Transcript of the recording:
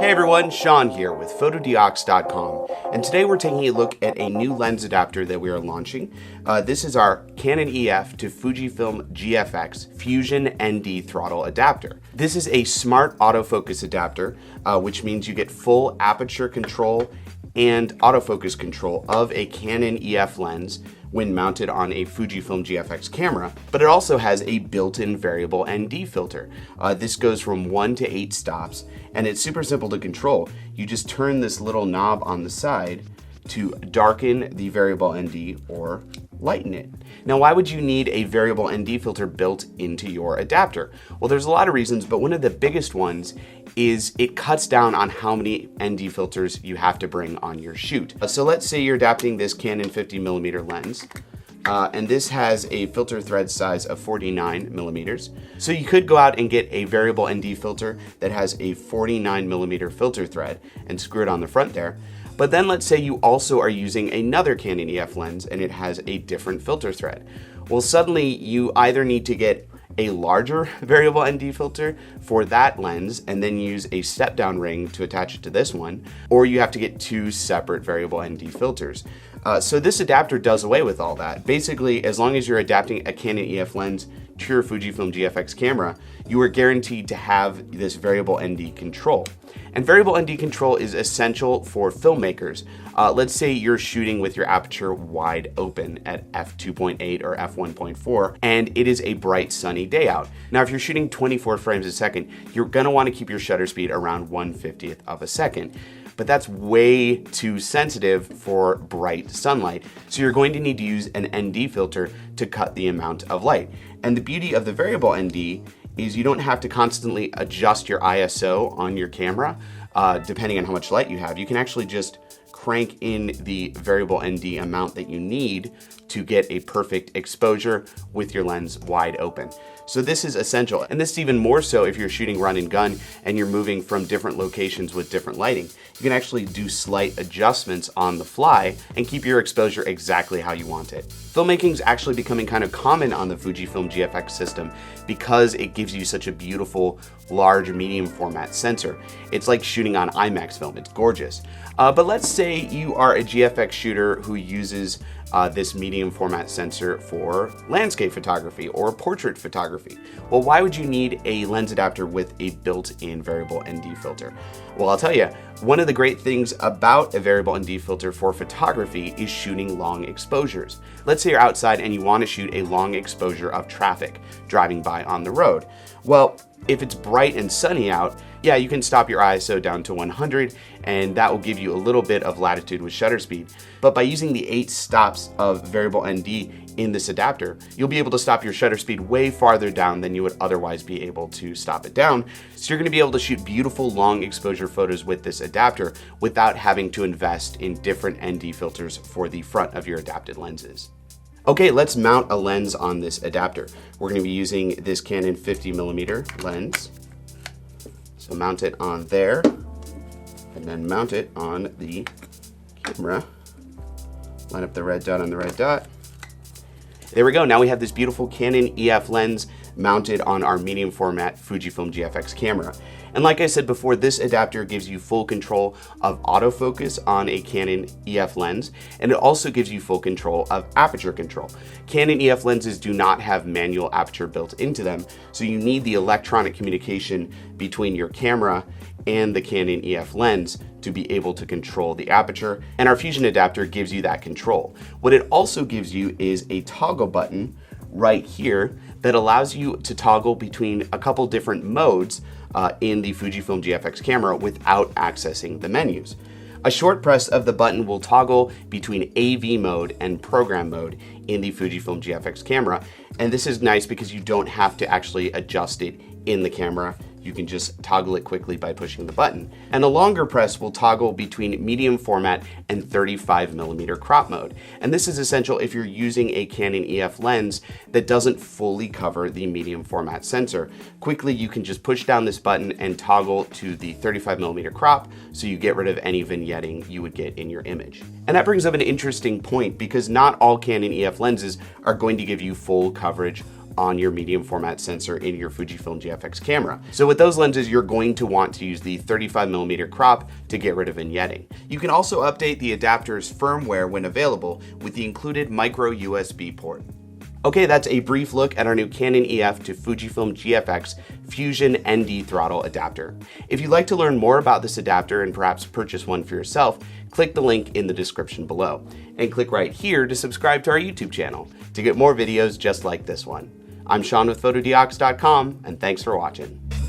Hey everyone, Sean here with Fotodiox.com, and today we're taking a look at a new lens adapter that we are launching. This is our Canon EF to Fujifilm GFX Fusion ND throttle adapter. This is a smart autofocus adapter, which means you get full aperture control and autofocus control of a Canon EF lens when mounted on a Fujifilm GFX camera, but it also has a built-in variable ND filter. This goes from 1 to 8 stops, and it's super simple to control. You just turn this little knob on the side to darken the variable ND or lighten it. Now, why would you need a variable ND filter built into your adapter? Well, there's a lot of reasons, but one of the biggest ones is it cuts down on how many ND filters you have to bring on your shoot. So let's say you're adapting this Canon 50mm lens, and this has a filter thread size of 49mm. So you could go out and get a variable ND filter that has a 49mm filter thread and screw it on the front there. But then let's say you also are using another Canon EF lens and it has a different filter thread. Well, suddenly you either need to get a larger variable ND filter for that lens and then use a step down ring to attach it to this one, or you have to get two separate variable ND filters. So this adapter does away with all that. Basically, as long as you're adapting a Canon EF lens to your Fujifilm GFX camera, you are guaranteed to have this variable ND control. And variable ND control is essential for filmmakers. Let's say you're shooting with your aperture wide open at f2.8 or f1.4, and it is a bright sunny day out. Now, if you're shooting 24 frames a second, you're gonna wanna keep your shutter speed around 1/50th of a second. But that's way too sensitive for bright sunlight. So you're going to need to use an ND filter to cut the amount of light. And the beauty of the variable ND is you don't have to constantly adjust your ISO on your camera, depending on how much light you have. You can actually just crank in the variable ND amount that you need to get a perfect exposure with your lens wide open. So this is essential, and this is even more so if you're shooting run and gun and you're moving from different locations with different lighting. You can actually do slight adjustments on the fly and keep your exposure exactly how you want it. Filmmaking is actually becoming kind of common on the Fujifilm GFX system because it gives you such a beautiful, large, medium format sensor. It's like shooting on IMAX film, it's gorgeous. But let's say you are a GFX shooter who uses this medium format sensor for landscape photography or portrait photography. Well, why would you need a lens adapter with a built-in variable ND filter? Well, I'll tell you, one of the great things about a variable ND filter for photography is shooting long exposures. Let's say you're outside and you want to shoot a long exposure of traffic driving by on the road. Well, if it's bright and sunny out, yeah, you can stop your ISO down to 100 and that will give you a little bit of latitude with shutter speed. But by using the 8 stops of variable ND in this adapter, you'll be able to stop your shutter speed way farther down than you would otherwise be able to stop it down. So you're gonna be able to shoot beautiful long exposure photos with this adapter without having to invest in different ND filters for the front of your adapted lenses. Okay, let's mount a lens on this adapter. We're gonna be using this Canon 50mm lens. So mount it on there, and then mount it on the camera. Line up the red dot on the red dot. There we go, now we have this beautiful Canon EF lens mounted on our medium format Fujifilm GFX camera. And like I said before, this adapter gives you full control of autofocus on a Canon EF lens, and it also gives you full control of aperture control. Canon EF lenses do not have manual aperture built into them, so you need the electronic communication between your camera and the Canon EF lens to be able to control the aperture, and our Fusion adapter gives you that control. What it also gives you is a toggle button right here that allows you to toggle between a couple different modes in the Fujifilm GFX camera without accessing the menus. A short press of the button will toggle between AV mode and program mode in the Fujifilm GFX camera, and this is nice because you don't have to actually adjust it in the camera. You can just toggle it quickly by pushing the button. And a longer press will toggle between medium format and 35mm crop mode. And this is essential if you're using a Canon EF lens that doesn't fully cover the medium format sensor. Quickly, you can just push down this button and toggle to the 35mm crop so you get rid of any vignetting you would get in your image. And that brings up an interesting point because not all Canon EF lenses are going to give you full coverage on your medium format sensor in your Fujifilm GFX camera. So with those lenses, you're going to want to use the 35mm crop to get rid of vignetting. You can also update the adapter's firmware when available with the included micro USB port. Okay, that's a brief look at our new Canon EF to Fujifilm GFX Fusion ND throttle adapter. If you'd like to learn more about this adapter and perhaps purchase one for yourself, click the link in the description below. And click right here to subscribe to our YouTube channel to get more videos just like this one. I'm Sean with Fotodiox.com, and thanks for watching.